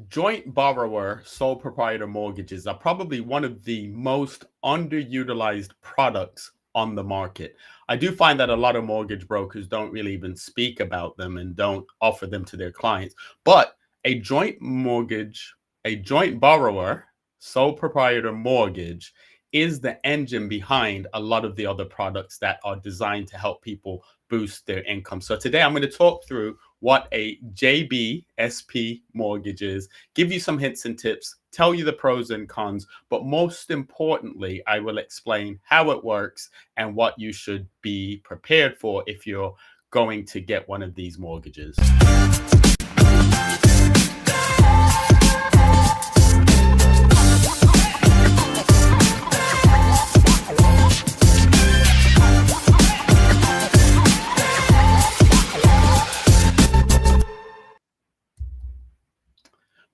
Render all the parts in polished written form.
Joint borrower sole proprietor mortgages are probably one of the most underutilized products on the market. I do find that a lot of mortgage brokers don't really even speak about them and don't offer them to their clients. But a joint mortgage, a joint borrower sole proprietor mortgage is the engine behind a lot of the other products that are designed to help people boost their income. So today I'm going to talk through what a JBSP mortgage is, give you some hints and tips, tell you the pros and cons, but most importantly, I will explain how it works and what you should be prepared for if you're going to get one of these mortgages.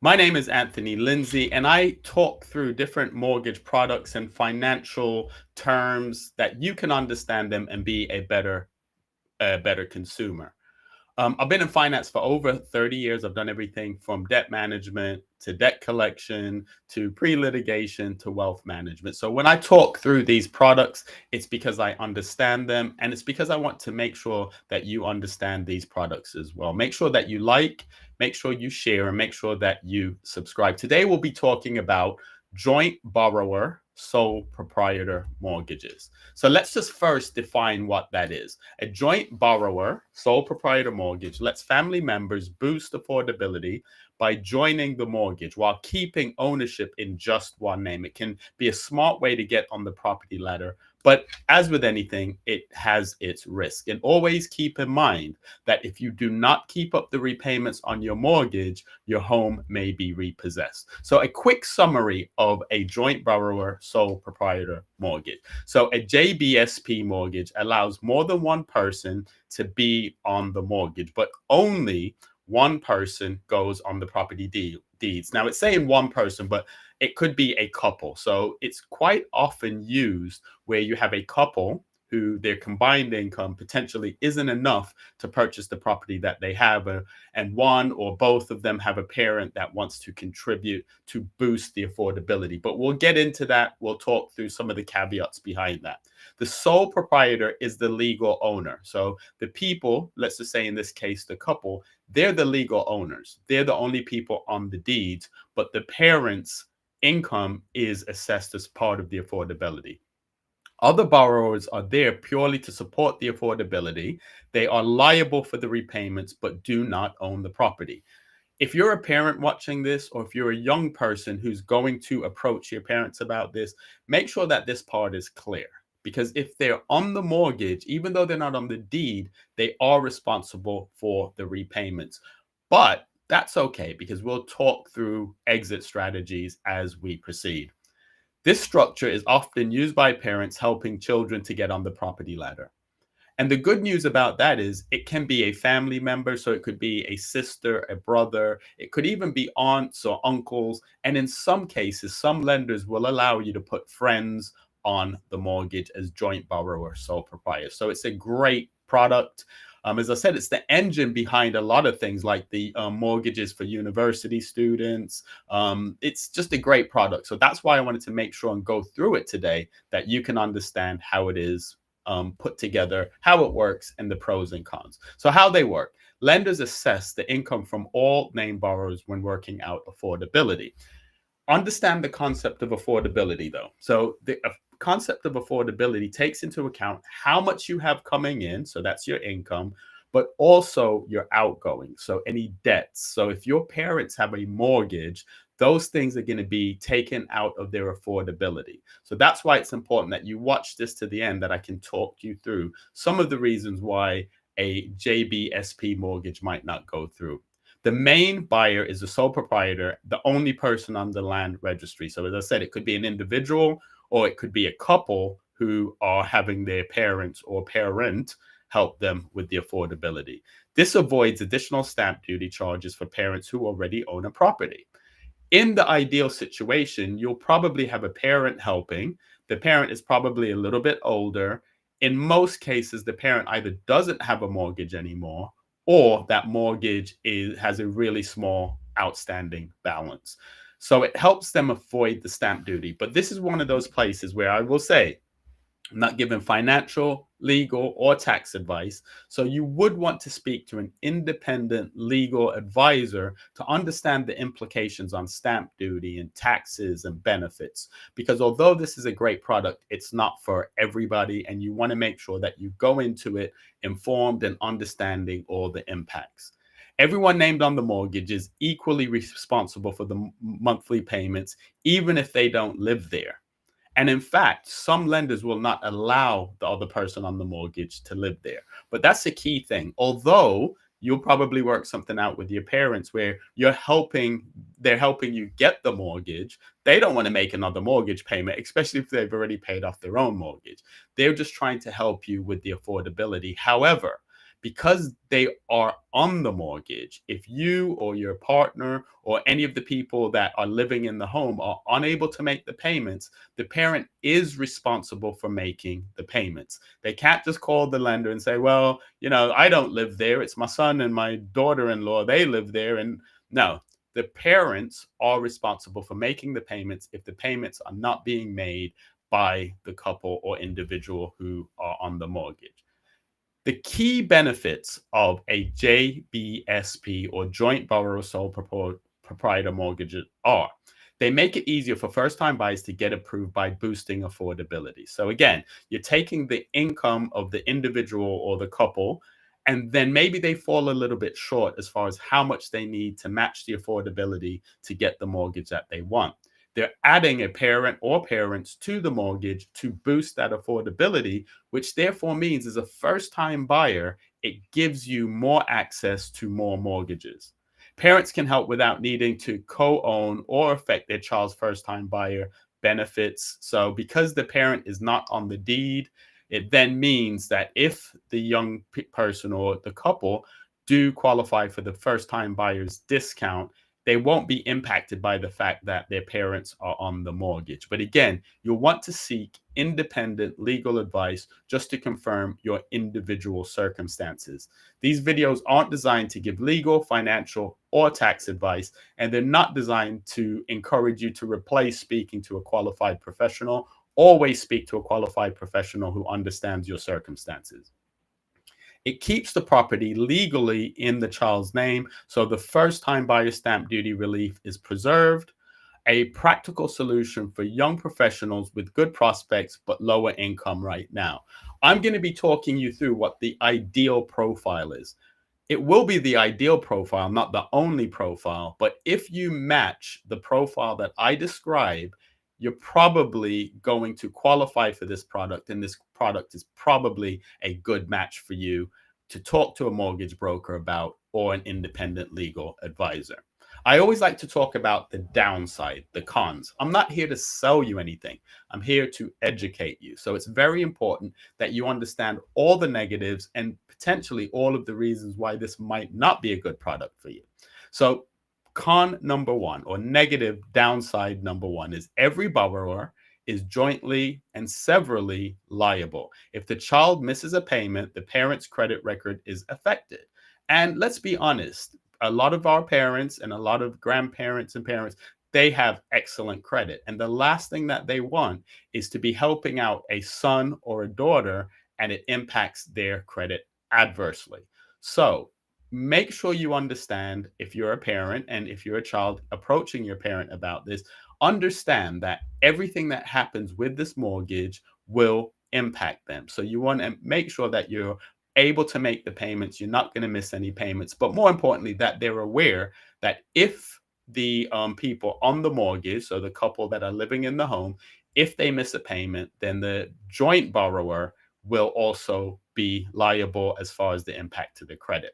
My name is Anthony Lindsay, and I talk through different mortgage products and financial terms that you can understand them and be a better consumer. I've been in finance for over 30 years. I've done everything from debt management to debt collection to pre-litigation to wealth management. So when I talk through these products, it's because I understand them, and it's because I want to make sure that you understand these products as well. Make sure that you like, make sure you share, and make sure that you subscribe. Today we'll be talking about joint borrower sole proprietor mortgages. So let's just first define what that is. A joint borrower sole proprietor mortgage lets family members boost affordability by joining the mortgage while keeping ownership in just one name. It can be a smart way to get on the property ladder, but as with anything, it has its risk. And always keep in mind that if you do not keep up the repayments on your mortgage, your home may be repossessed. So a quick summary of a joint borrower sole proprietor mortgage. So a JBSP mortgage allows more than one person to be on the mortgage, but only one person goes on the property deeds. Now it's saying one person, but it could be a couple. So it's quite often used where you have a couple who their combined income potentially isn't enough to purchase the property that they have, and one or both of them have a parent that wants to contribute to boost the affordability. But we'll get into that. We'll talk through some of the caveats behind that. The sole proprietor is the legal owner. So the people, let's just say in this case, the couple, they're the legal owners. They're the only people on the deeds, but the parents' income is assessed as part of the affordability. Other borrowers are there purely to support the affordability. They are liable for the repayments, but do not own the property. If you're a parent watching this, or if you're a young person who's going to approach your parents about this, make sure that this part is clear. Because if they're on the mortgage, even though they're not on the deed, they are responsible for the repayments. But that's okay, because we'll talk through exit strategies as we proceed. This structure is often used by parents helping children to get on the property ladder. And the good news about that is it can be a family member. So it could be a sister, a brother, it could even be aunts or uncles. And in some cases, some lenders will allow you to put friends on the mortgage as joint borrower sole proprietor. So it's a great product. As I said, it's the engine behind a lot of things like the mortgages for university students. It's just a great product. So that's why I wanted to make sure and go through it today, that you can understand how it is put together, how it works, and the pros and cons. So how they work. Lenders assess the income from all named borrowers when working out affordability. Understand the concept of affordability, though. So the concept of affordability takes into account how much you have coming in, so that's your income, but also your outgoing, so any debts. So if your parents have a mortgage, those things are going to be taken out of their affordability. So that's why it's important that you watch this to the end, that I can talk you through some of the reasons why a JBSP mortgage might not go through. The main buyer is the sole proprietor, the only person on the land registry. So as I said, it could be an individual or it could be a couple who are having their parents or parent help them with the affordability. This avoids additional stamp duty charges for parents who already own a property. In the ideal situation, you'll probably have a parent helping. The parent is probably a little bit older. In most cases, the parent either doesn't have a mortgage anymore, or that mortgage has a really small outstanding balance. So it helps them avoid the stamp duty. But this is one of those places where I will say, I'm not giving financial, legal, or tax advice. So you would want to speak to an independent legal advisor to understand the implications on stamp duty and taxes and benefits. Because although this is a great product, it's not for everybody. And you want to make sure that you go into it informed and understanding all the impacts. Everyone named on the mortgage is equally responsible for the monthly payments, even if they don't live there. And in fact, some lenders will not allow the other person on the mortgage to live there. But that's the key thing. Although you'll probably work something out with your parents where they're helping you get the mortgage. They don't want to make another mortgage payment, especially if they've already paid off their own mortgage. They're just trying to help you with the affordability. However, because they are on the mortgage, if you or your partner or any of the people that are living in the home are unable to make the payments, the parent is responsible for making the payments. They can't just call the lender and say, well, I don't live there. It's my son and my daughter-in-law. They live there. And no, the parents are responsible for making the payments if the payments are not being made by the couple or individual who are on the mortgage. The key benefits of a JBSP or Joint Borrower Sole Proprietor mortgages are they make it easier for first-time buyers to get approved by boosting affordability. So again, you're taking the income of the individual or the couple, and then maybe they fall a little bit short as far as how much they need to match the affordability to get the mortgage that they want. They're adding a parent or parents to the mortgage to boost that affordability, which therefore means as a first time buyer, it gives you more access to more mortgages. Parents can help without needing to co own or affect their child's first time buyer benefits. So, because the parent is not on the deed, it then means that if the young person or the couple do qualify for the first time buyer's discount, they won't be impacted by the fact that their parents are on the mortgage. But again, you'll want to seek independent legal advice just to confirm your individual circumstances. These videos aren't designed to give legal, financial, or tax advice, and they're not designed to encourage you to replace speaking to a qualified professional. Always speak to a qualified professional who understands your circumstances. It keeps the property legally in the child's name, so the first time buyer stamp duty relief is preserved. A practical solution for young professionals with good prospects but lower income right now. I'm going to be talking you through what the ideal profile is. It will be the ideal profile, not the only profile, but if you match the profile that I describe, you're probably going to qualify for this product, and this product is probably a good match for you to talk to a mortgage broker about or an independent legal advisor. I always like to talk about the downside, the cons. I'm not here to sell you anything. I'm here to educate you. So it's very important that you understand all the negatives and potentially all of the reasons why this might not be a good product for you. So con number one, or negative downside number one, is every borrower is jointly and severally liable. If the child misses a payment, the parent's credit record is affected. And let's be honest, a lot of our parents and a lot of grandparents and parents, they have excellent credit. And the last thing that they want is to be helping out a son or a daughter and it impacts their credit adversely. So make sure you understand, if you're a parent and if you're a child approaching your parent about this, understand that everything that happens with this mortgage will impact them. So you want to make sure that you're able to make the payments. You're not going to miss any payments. But more importantly, that they're aware that if the people on the mortgage, so the couple that are living in the home, if they miss a payment, then the joint borrower will also be liable as far as the impact to the credit.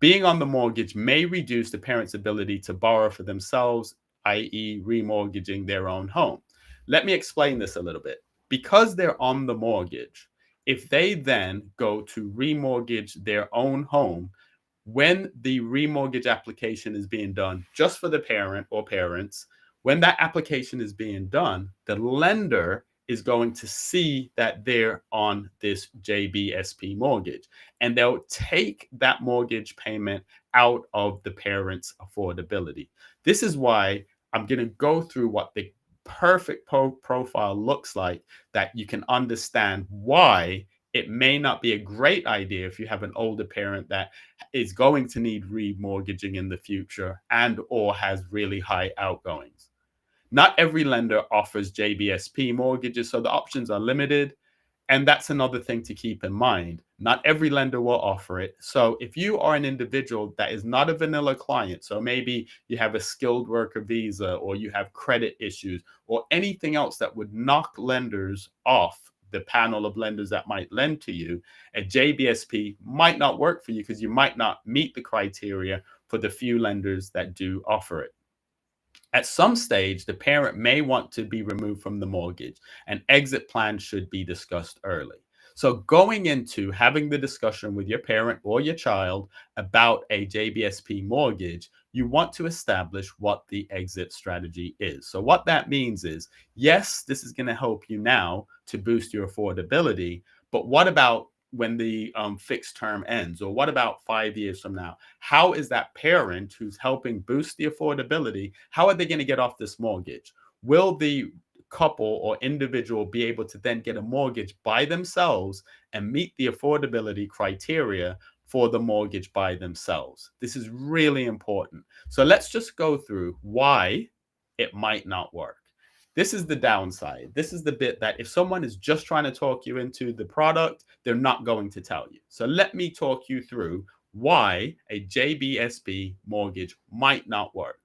Being on the mortgage may reduce the parent's ability to borrow for themselves, i.e., remortgaging their own home. Let me explain this a little bit. Because they're on the mortgage, if they then go to remortgage their own home, when the remortgage application is being done just for the parent or parents, when that application is being done, the lender is going to see that they're on this JBSP mortgage, and they'll take that mortgage payment out of the parent's affordability. This is why I'm going to go through what the perfect profile looks like, that you can understand why it may not be a great idea if you have an older parent that is going to need remortgaging in the future and or has really high outgoings. Not every lender offers JBSP mortgages, so the options are limited. And that's another thing to keep in mind. Not every lender will offer it. So if you are an individual that is not a vanilla client, so maybe you have a skilled worker visa or you have credit issues or anything else that would knock lenders off the panel of lenders that might lend to you, a JBSP might not work for you because you might not meet the criteria for the few lenders that do offer it. At some stage, the parent may want to be removed from the mortgage. An exit plan should be discussed early. So, going into having the discussion with your parent or your child about a JBSP mortgage, you want to establish what the exit strategy is. So, what that means is, yes, this is going to help you now to boost your affordability, but what about when the fixed term ends? Or what about 5 years from now? How is that parent who's helping boost the affordability, how are they going to get off this mortgage? Will the couple or individual be able to then get a mortgage by themselves and meet the affordability criteria for the mortgage by themselves? This is really important. So let's just go through why it might not work. This is the downside. This is the bit that if someone is just trying to talk you into the product, they're not going to tell you. So let me talk you through why a JBSP mortgage might not work.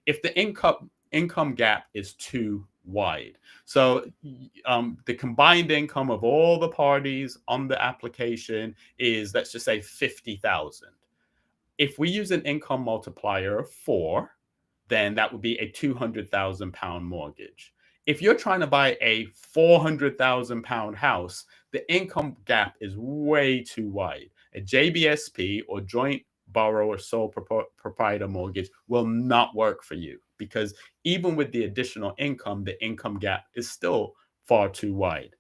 If the income gap is too wide. So the combined income of all the parties on the application is, let's just say, 50,000. If we use an income multiplier of 4, then that would be a £200,000 mortgage. If you're trying to buy a £400,000 house, the income gap is way too wide. A JBSP or Joint Borrower Sole Proprietor mortgage will not work for you because even with the additional income, the income gap is still far too wide.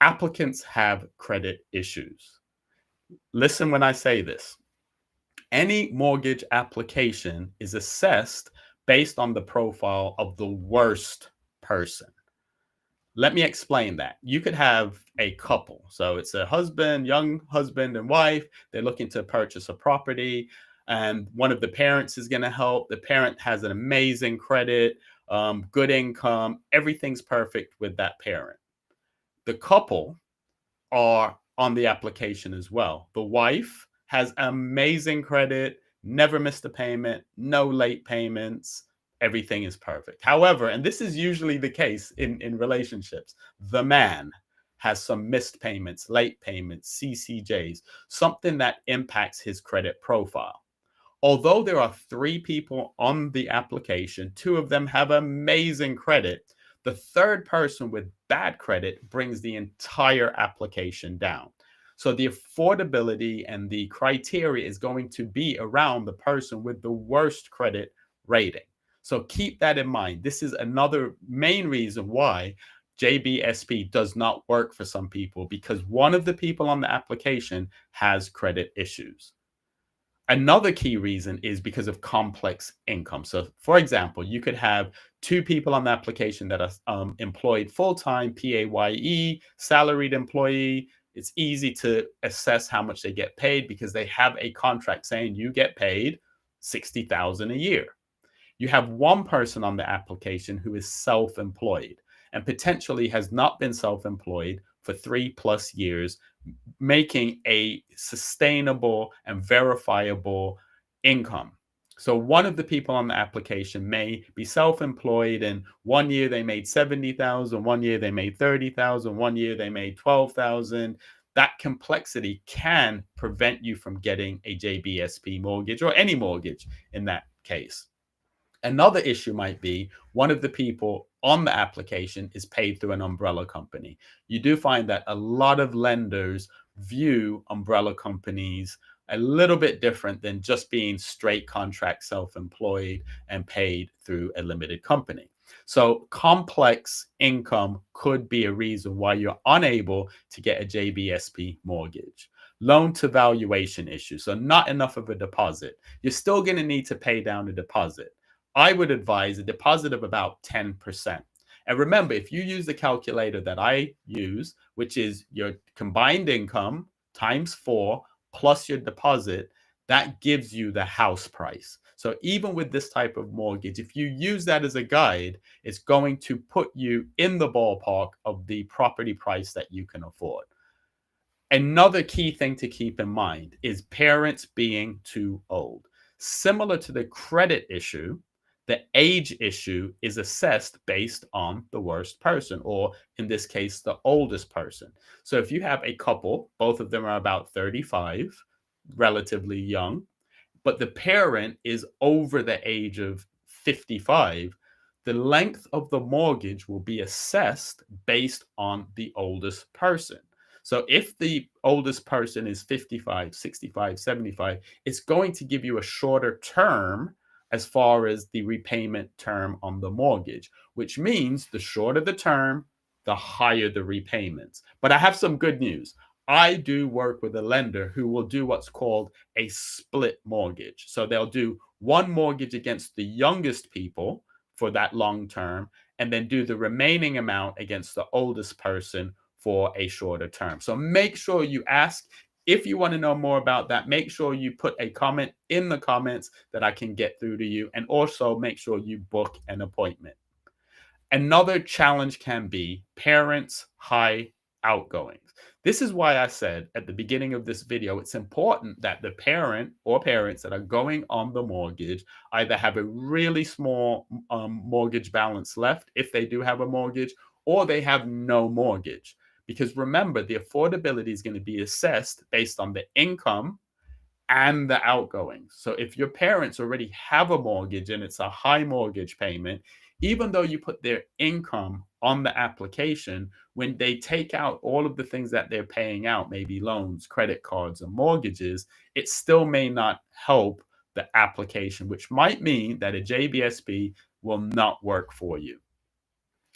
Applicants have credit issues. Listen when I say this. Any mortgage application is assessed based on the profile of the worst person. Let me explain that. You could have a couple. So it's a young husband and wife. They're looking to purchase a property, and one of the parents is going to help. The parent has an amazing credit, good income. Everything's perfect with that parent. The couple are on the application as well. The wife has amazing credit, never missed a payment, no late payments. Everything is perfect. However, and this is usually the case in relationships, the man has some missed payments, late payments, CCJs, something that impacts his credit profile. Although there are 3 people on the application, 2 of them have amazing credit. The third person with bad credit brings the entire application down. So the affordability and the criteria is going to be around the person with the worst credit rating. So keep that in mind. This is another main reason why JBSP does not work for some people, because one of the people on the application has credit issues. Another key reason is because of complex income. So, for example, you could have 2 people on the application that are employed full-time, PAYE, salaried employee. It's easy to assess how much they get paid because they have a contract saying you get paid 60,000 a year. You have one person on the application who is self-employed and potentially has not been self-employed for 3+ years, making a sustainable and verifiable income. So one of the people on the application may be self-employed, and one year they made 70,000, one year they made 30,000, one year they made 12,000. That complexity can prevent you from getting a JBSP mortgage or any mortgage in that case. Another issue might be one of the people on the application is paid through an umbrella company. You do find that a lot of lenders view umbrella companies a little bit different than just being straight contract self-employed and paid through a limited company. So complex income could be a reason why you're unable to get a JBSP mortgage. loan to valuation issue. So, not enough of a deposit. You're still going to need to pay down a deposit. I would advise a deposit of about 10%. And remember, if you use the calculator that I use, which is your combined income times 4 plus your deposit, that gives you the house price. So even with this type of mortgage, if you use that as a guide, it's going to put you in the ballpark of the property price that you can afford. Another key thing to keep in mind is parents being too old. Similar to the credit issue, the age issue is assessed based on the worst person, or in this case, the oldest person. So if you have a couple, both of them are about 35, relatively young, but the parent is over the age of 55, the length of the mortgage will be assessed based on the oldest person. So if the oldest person is 55, 65, 75, it's going to give you a shorter term as far as the repayment term on the mortgage, which means the shorter the term, the higher the repayments. But I have some good news. I do work with a lender who will do what's called a split mortgage. So they'll do one mortgage against the youngest people for that long term, and then do the remaining amount against the oldest person for a shorter term. So make sure you ask. If you want to know more about that, make sure you put a comment in the comments that I can get through to you. And also make sure you book an appointment. Another challenge can be parents' high outgoings. This is why I said at the beginning of this video, it's important that the parent or parents that are going on the mortgage either have a really small mortgage balance left, if they do have a mortgage, or they have no mortgage. Because remember, the affordability is going to be assessed based on the income and the outgoings. So if your parents already have a mortgage and it's a high mortgage payment, even though you put their income on the application, when they take out all of the things that they're paying out, maybe loans, credit cards, and mortgages, it still may not help the application, which might mean that a JBSP will not work for you.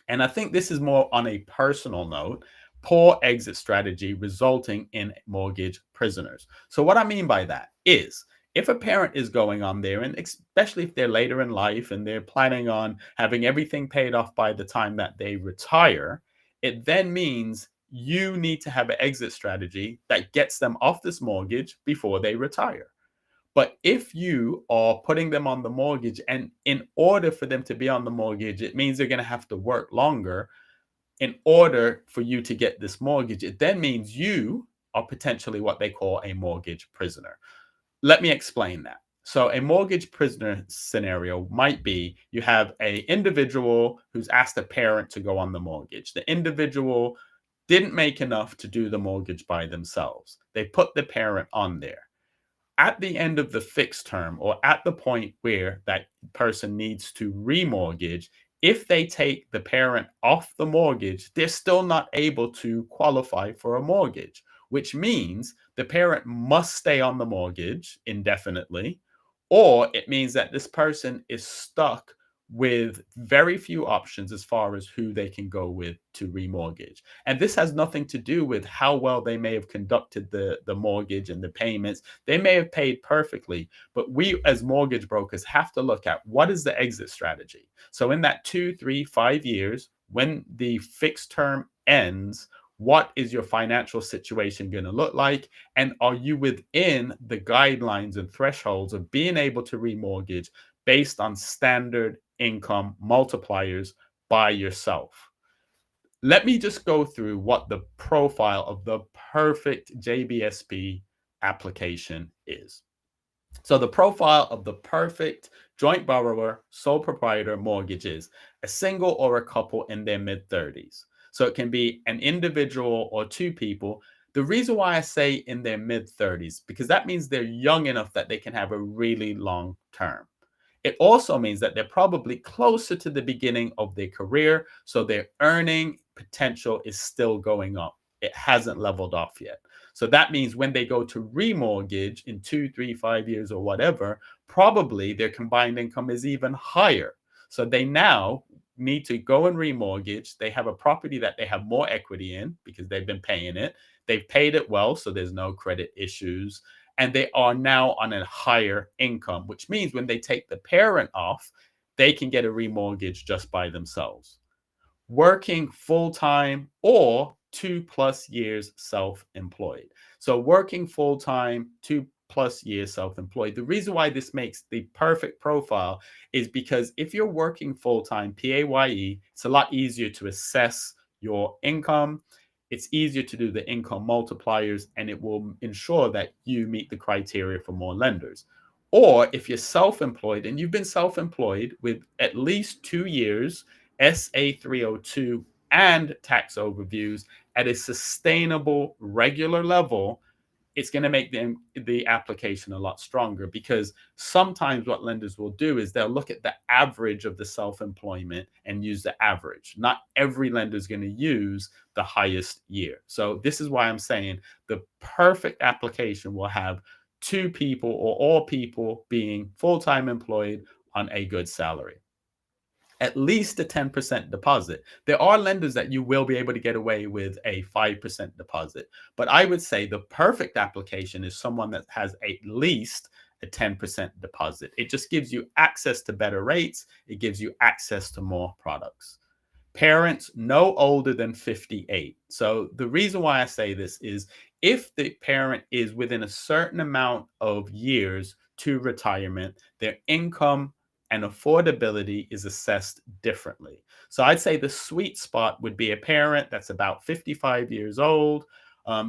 And I think this is more on a personal note, poor exit strategy resulting in mortgage prisoners. So, what I mean by that is if a parent is going on there, and especially if they're later in life and they're planning on having everything paid off by the time that they retire, it then means you need to have an exit strategy that gets them off this mortgage before they retire. But if you are putting them on the mortgage, and in order for them to be on the mortgage, it means they're going to have to work longer in order for you to get this mortgage. It then means you are potentially what they call a mortgage prisoner. Let me explain that. So a mortgage prisoner scenario might be you have an individual who's asked a parent to go on the mortgage. The individual didn't make enough to do the mortgage by themselves. They put the parent on there. At the end of the fixed term, or at the point where that person needs to remortgage, if they take the parent off the mortgage, they're still not able to qualify for a mortgage, which means the parent must stay on the mortgage indefinitely, or it means that this person is stuck with very few options as far as who they can go with to remortgage. And this has nothing to do with how well they may have conducted the mortgage and the payments. They may have paid perfectly, but we as mortgage brokers have to look at what is the exit strategy. So in that 2, 3, 5 years, when the fixed term ends, what is your financial situation going to look like? And are you within the guidelines and thresholds of being able to remortgage based on standard income multipliers by yourself? Let me just go through what the profile of the perfect JBSP application is. So the profile of the perfect joint borrower sole proprietor mortgage is a single or a couple in their mid-30s. So it can be an individual or two people. The reason why I say in their mid-30s, because that means they're young enough that they can have a really long term. It also means that they're probably closer to the beginning of their career, so their earning potential is still going up. It hasn't leveled off yet. So that means when they go to remortgage in 2, 3, 5 years or whatever, probably their combined income is even higher. So they now need to go and remortgage. They have a property that they have more equity in because they've been paying it. They've paid it well, so there's no credit issues. And they are now on a higher income, which means when they take the parent off, they can get a remortgage just by themselves. Working full time or 2+ years self employed. So, working full time, 2+ years self employed. The reason why this makes the perfect profile is because if you're working full time, PAYE, it's a lot easier to assess your income. It's easier to do the income multipliers, and it will ensure that you meet the criteria for more lenders. Or if you're self employed and you've been self employed with at least 2 years SA 302 and tax overviews at a sustainable, regular level, it's going to make the application a lot stronger, because sometimes what lenders will do is they'll look at the average of the self-employment and use the average. Not every lender is going to use the highest year. So this is why I'm saying the perfect application will have two people or all people being full-time employed on a good salary, at least a 10% deposit. There are lenders that you will be able to get away with a 5% deposit. But I would say the perfect application is someone that has at least a 10% deposit. It just gives you access to better rates, it gives you access to more products. Parents no older than 58. So the reason why I say this is if the parent is within a certain amount of years to retirement, their income and affordability is assessed differently. So I'd say the sweet spot would be a parent that's about 55 years old,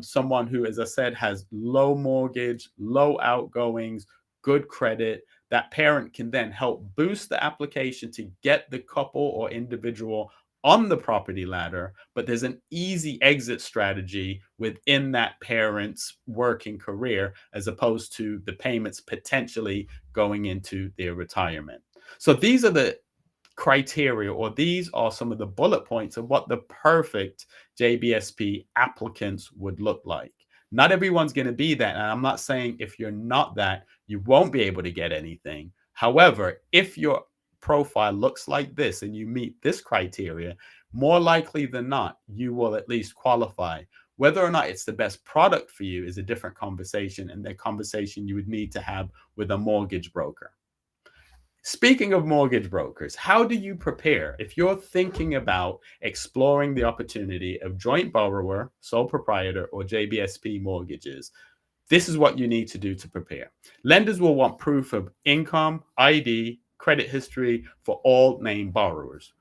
someone who, as I said, has low mortgage, low outgoings, good credit. That parent can then help boost the application to get the couple or individual on the property ladder, but there's an easy exit strategy within that parent's working career, as opposed to the payments potentially going into their retirement. So these are the criteria, or these are some of the bullet points of what the perfect JBSP applicants would look like. Not everyone's going to be that. And I'm not saying if you're not that, you won't be able to get anything. However, if your profile looks like this and you meet this criteria, more likely than not, you will at least qualify. Whether or not it's the best product for you is a different conversation, and the conversation you would need to have with a mortgage broker. Speaking of mortgage brokers, how do you prepare if you're thinking about exploring the opportunity of joint borrower, sole proprietor, or JBSP mortgages? This is what you need to do to prepare. Lenders will want proof of income, ID, credit history for all named borrowers.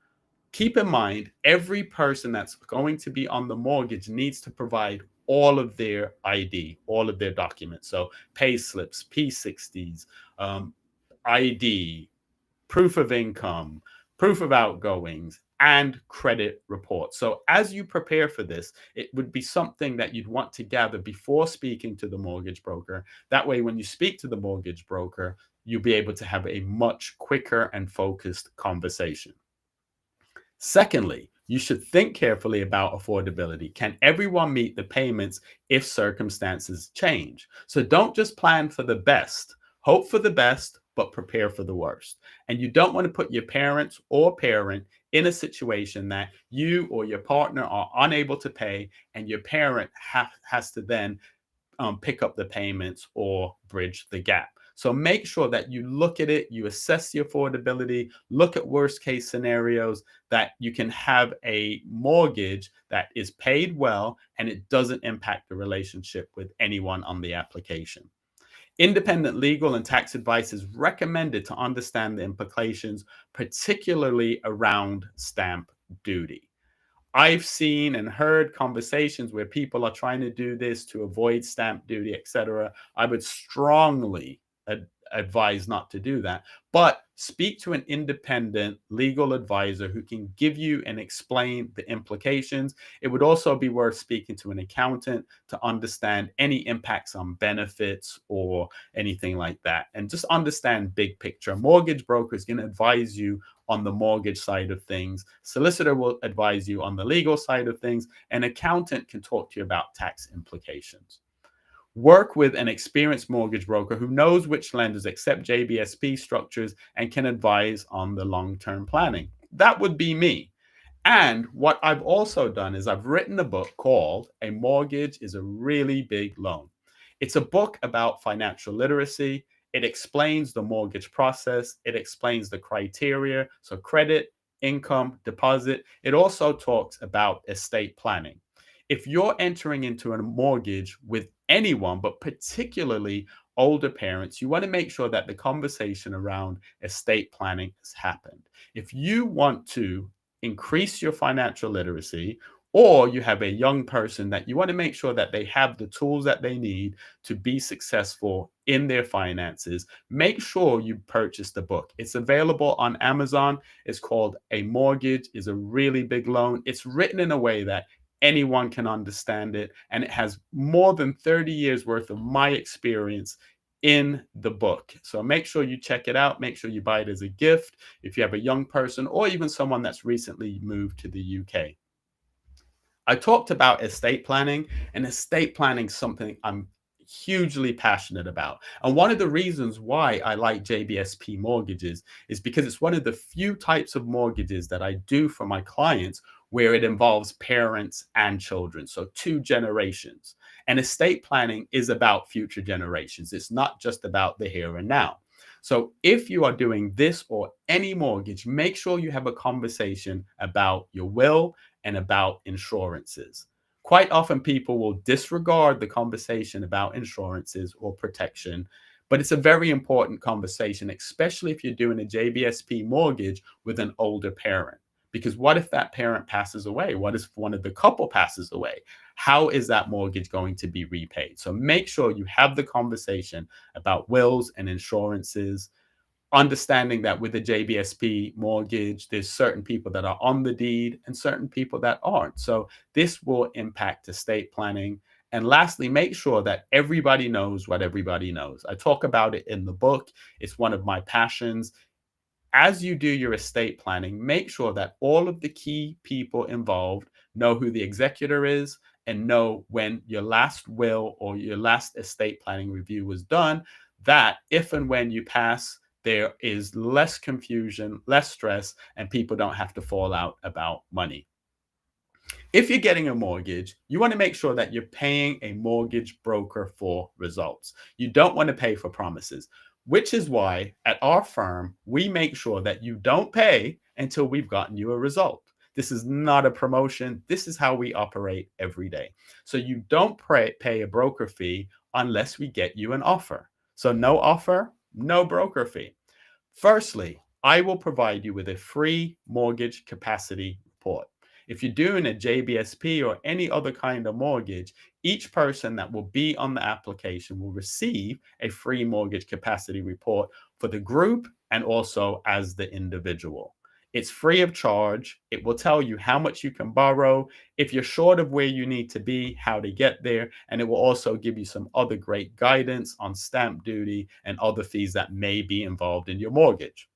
Keep in mind, every person that's going to be on the mortgage needs to provide all of their ID, all of their documents. So pay slips, P60s, ID, proof of income, proof of outgoings, and credit reports. So as you prepare for this, it would be something that you'd want to gather before speaking to the mortgage broker. That way, when you speak to the mortgage broker, you'll be able to have a much quicker and focused conversation. Secondly, you should think carefully about affordability. Can everyone meet the payments if circumstances change? So don't just plan for the best. Hope for the best, but prepare for the worst. And you don't want to put your parents or parent in a situation that you or your partner are unable to pay, and your parent has to then pick up the payments or bridge the gap. So make sure that you look at it, you assess the affordability, look at worst case scenarios, that you can have a mortgage that is paid well and it doesn't impact the relationship with anyone on the application. Independent legal and tax advice is recommended to understand the implications, particularly around stamp duty. I've seen and heard conversations where people are trying to do this to avoid stamp duty, etc. I would strongly advise not to do that, but speak to an independent legal advisor who can give you and explain the implications. It would also be worth speaking to an accountant to understand any impacts on benefits or anything like that, and just understand big picture. Mortgage broker is going to advise you on the mortgage side of things. Solicitor will advise you on the legal side of things. An accountant can talk to you about tax implications. Work with an experienced mortgage broker who knows which lenders accept JBSP structures and can advise on the long-term planning. That would be me. And what I've also done is I've written a book called A Mortgage is a Really Big Loan. It's a book about financial literacy. It explains the mortgage process, it explains the criteria, so credit, income, deposit. It also talks about estate planning. If you're entering into a mortgage with anyone, but particularly older parents, you want to make sure that the conversation around estate planning has happened. If you want to increase your financial literacy, or you have a young person that you want to make sure that they have the tools that they need to be successful in their finances, make sure you purchase the book. It's available on Amazon. It's called A Mortgage is a Really Big Loan. It's written in a way that anyone can understand it, and it has more than 30 years worth of my experience in the book. So make sure you check it out. Make sure you buy it as a gift if you have a young person or even someone that's recently moved to the UK. I talked about estate planning, and estate planning is something I'm hugely passionate about. And one of the reasons why I like JBSP mortgages is because it's one of the few types of mortgages that I do for my clients where it involves parents and children, so two generations. And estate planning is about future generations. It's not just about the here and now. So if you are doing this or any mortgage, make sure you have a conversation about your will and about insurances. Quite often, people will disregard the conversation about insurances or protection, but it's a very important conversation, especially if you're doing a JBSP mortgage with an older parent. Because what if that parent passes away? What if one of the couple passes away? How is that mortgage going to be repaid? So make sure you have the conversation about wills and insurances, understanding that with the JBSP mortgage, there's certain people that are on the deed and certain people that aren't. So this will impact estate planning. And lastly, make sure that everybody knows what everybody knows. I talk about it in the book. It's one of my passions. As you do your estate planning, make sure that all of the key people involved know who the executor is and know when your last will or your last estate planning review was done, that if and when you pass, there is less confusion, less stress, and people don't have to fall out about money. If you're getting a mortgage, you want to make sure that you're paying a mortgage broker for results. You don't want to pay for promises, which is why at our firm, we make sure that you don't pay until we've gotten you a result. This is not a promotion. This is how we operate every day. So you don't pay a broker fee unless we get you an offer. So no offer, no broker fee. Firstly, I will provide you with a free mortgage capacity report. If you're doing a JBSP or any other kind of mortgage, each person that will be on the application will receive a free mortgage capacity report for the group and also as the individual. It's free of charge. It will tell you how much you can borrow, if you're short of where you need to be, how to get there, and it will also give you some other great guidance on stamp duty and other fees that may be involved in your mortgage.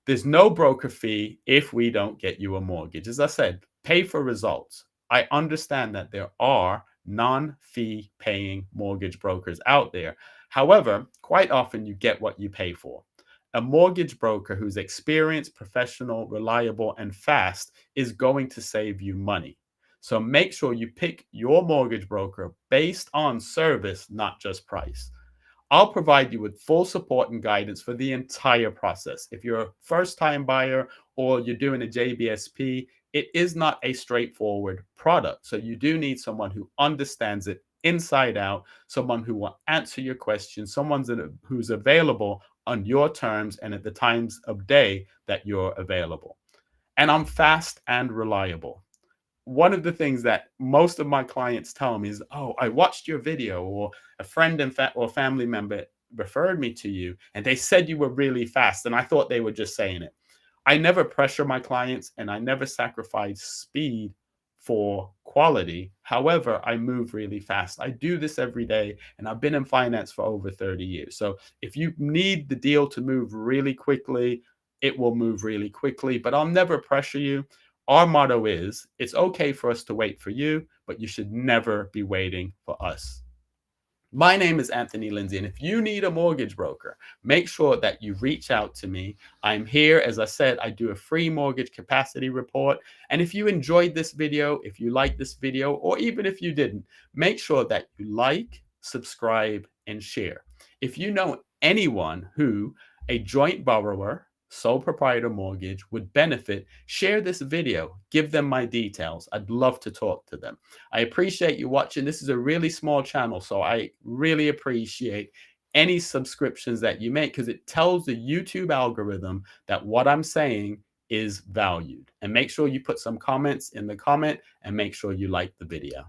There's no broker fee if we don't get you a mortgage. As I said, pay for results. I understand that there are non-fee paying mortgage brokers out there. However, quite often you get what you pay for. A mortgage broker who's experienced, professional, reliable, and fast is going to save you money. So make sure you pick your mortgage broker based on service, not just price. I'll provide you with full support and guidance for the entire process. If you're a first time buyer or you're doing a JBSP, it is not a straightforward product. So you do need someone who understands it inside out, someone who will answer your questions, someone who's available on your terms and at the times of day that you're available. And I'm fast and reliable. One of the things that most of my clients tell me is, "Oh, I watched your video," or a friend or family member referred me to you, and they said you were really fast, and I thought they were just saying it. I never pressure my clients, and I never sacrifice speed for quality. However, I move really fast. I do this every day, and I've been in finance for over 30 years. So if you need the deal to move really quickly, it will move really quickly, but I'll never pressure you. Our motto is it's okay for us to wait for you, but you should never be waiting for us. My name is Anthony Lindsay, and if you need a mortgage broker, make sure that you reach out to me. I'm here. As I said, I do a free mortgage capacity report. And if you enjoyed this video, if you liked this video, or even if you didn't, make sure that you like, subscribe, and share. If you know anyone who a joint borrower, sole proprietor mortgage would benefit, share this video, give them my details. I'd love to talk to them. I appreciate you watching. This is a really small channel, so I really appreciate any subscriptions that you make because it tells the YouTube algorithm that what I'm saying is valued. And make sure you put some comments in the comment and make sure you like the video.